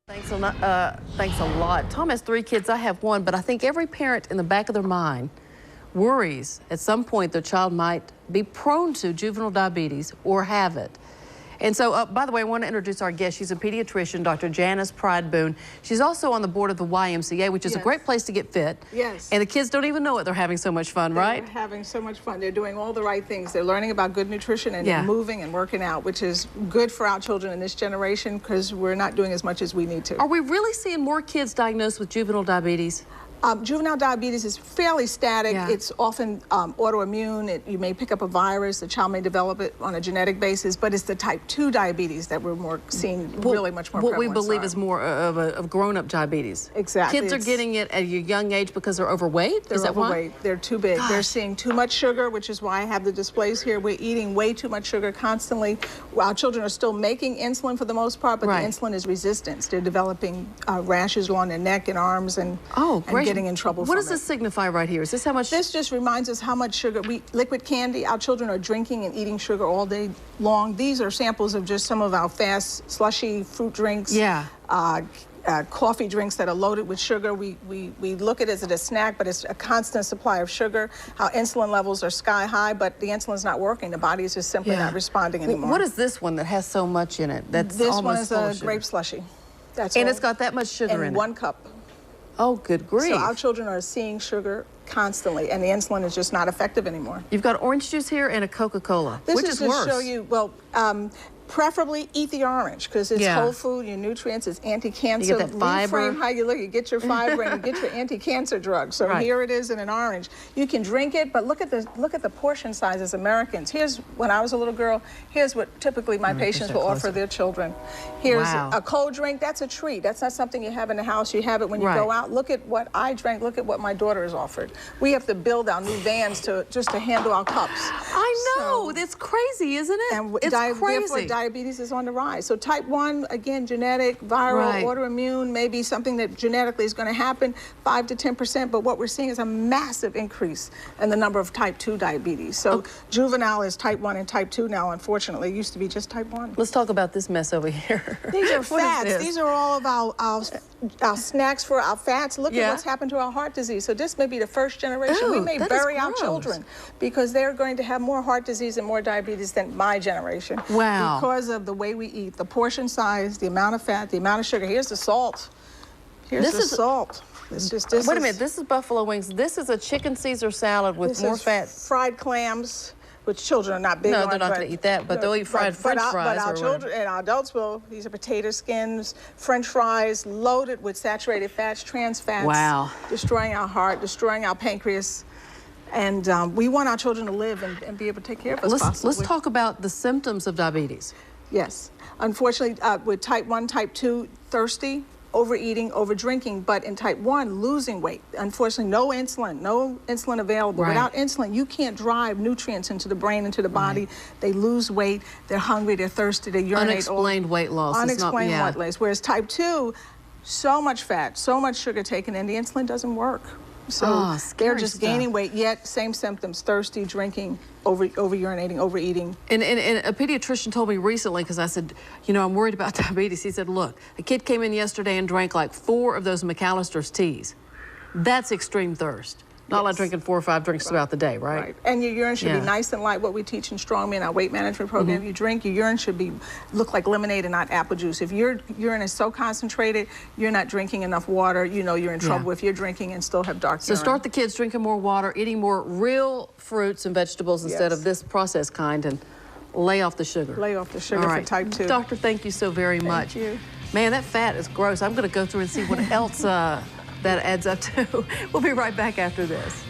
Thanks a lot. Tom has 3 kids. I have 1, but I think every parent in the back of their mind worries at some point their child might be prone to juvenile diabetes or have it. And so, by the way, I want to introduce our guest. She's a pediatrician, Dr. Janice Pride-Boone. She's also on the board of the YMCA, which is a great place to get fit. Yes. And the kids don't even know it. They're having so much fun, right? They're having so much fun. They're doing all the right things. They're learning about good nutrition and moving and working out, which is good for our children in this generation because we're not doing as much as we need to. Are we really seeing more kids diagnosed with juvenile diabetes? Juvenile diabetes is fairly static. It's often autoimmune. You may pick up a virus. The child may develop it on a genetic basis, but it's the type 2 diabetes that we're seeing really much more What prevalence we believe on. is more of grown-up diabetes. Exactly. Kids are getting it at a young age because they're overweight? They're overweight. Why? They're too big. Gosh. They're seeing too much sugar, which is why I have the displays here. We're eating way too much sugar constantly. Our children are still making insulin for the most part, but the insulin is resistance. They're developing rashes along their neck and arms and getting in trouble What from does this signify right here? Is this how much? This just reminds us how much sugar liquid candy. Our children are drinking and eating sugar all day long. These are samples of just some of our fast, slushy fruit drinks. Coffee drinks that are loaded with sugar. We look at it as a snack, but it's a constant supply of sugar. Our insulin levels are sky high, but the insulin's not working. The body is just simply not responding anymore. What is this one that has so much in it? That's this almost one is a grape slushy. And it's got that much sugar in it. 1 cup. Oh, good grief. So our children are seeing sugar constantly, and the insulin is just not effective anymore. You've got orange juice here and a Coca-Cola. Which is worse? To show you, well, preferably eat the orange because it's whole food, your nutrients, it's anti-cancer. You get that fiber. Reframe how you look. You get your fiber and you get your anti-cancer drugs. So here it is in an orange. You can drink it, but look at the portion size as Americans. Here's, when I was a little girl, here's what typically my patients will offer their children. Here's a cold drink. That's a treat. That's not something you have in the house. You have it when you go out. Look at what I drank. Look at what my daughter is offered. We have to build our new vans just to handle our cups. I know. It's crazy, isn't it? And it's crazy. Therefore, diabetes is on the rise. So type 1, again, genetic, viral, autoimmune, maybe something that genetically is going to happen, 5 to 10%, but what we're seeing is a massive increase in the number of type 2 diabetes. So juvenile is type 1 and type 2 now, unfortunately. It used to be just type 1. Let's talk about this mess over here. These are fats. These are all of our snacks for our fats. Look at what's happened to our heart disease. So this may be the first generation. We may bury our children because they're going to have more heart disease and more diabetes than my generation. Wow. Because of the way we eat, the portion size, the amount of fat, the amount of sugar. Here's the salt. Here's the salt. Wait a minute, this is buffalo wings. This is a chicken Caesar salad with more fat. Fried clams, which children are not big on. No, they're not going to eat that, but they'll eat fried French fries. But our children and our adults will. These are potato skins, French fries, loaded with saturated fats, trans fats. Wow. Destroying our heart, destroying our pancreas. And we want our children to live and be able to take care of us. Let's talk about the symptoms of diabetes. Yes. Unfortunately, with type 1, type 2, thirsty, overeating, overdrinking, but in type 1, losing weight. Unfortunately, no insulin available. Without insulin, you can't drive nutrients into the brain, into the body. They lose weight, they're hungry, they're thirsty, they urinate. Unexplained weight loss. Unexplained weight loss. Whereas type 2, so much fat, so much sugar taken in, the insulin doesn't work. So they're just gaining weight, yet same symptoms, thirsty, drinking, over-urinating, overeating. And a pediatrician told me recently, because I said, you know, I'm worried about diabetes. He said, look, a kid came in yesterday and drank like 4 of those McAllister's teas. That's extreme thirst. Not like drinking 4 or 5 drinks throughout the day, right? And your urine should be nice and light. What we teach in Strongman, our weight management program, you drink, your urine should look like lemonade and not apple juice. If your urine is so concentrated, you're not drinking enough water, you know you're in trouble if you're drinking and still have dark urine. So start the kids drinking more water, eating more real fruits and vegetables instead of this processed kind, and lay off the sugar. Lay off the sugar for type 2. Doctor, thank you so very much. Thank you. Man, that fat is gross. I'm going to go through and see what else that adds up to. We'll be right back after this.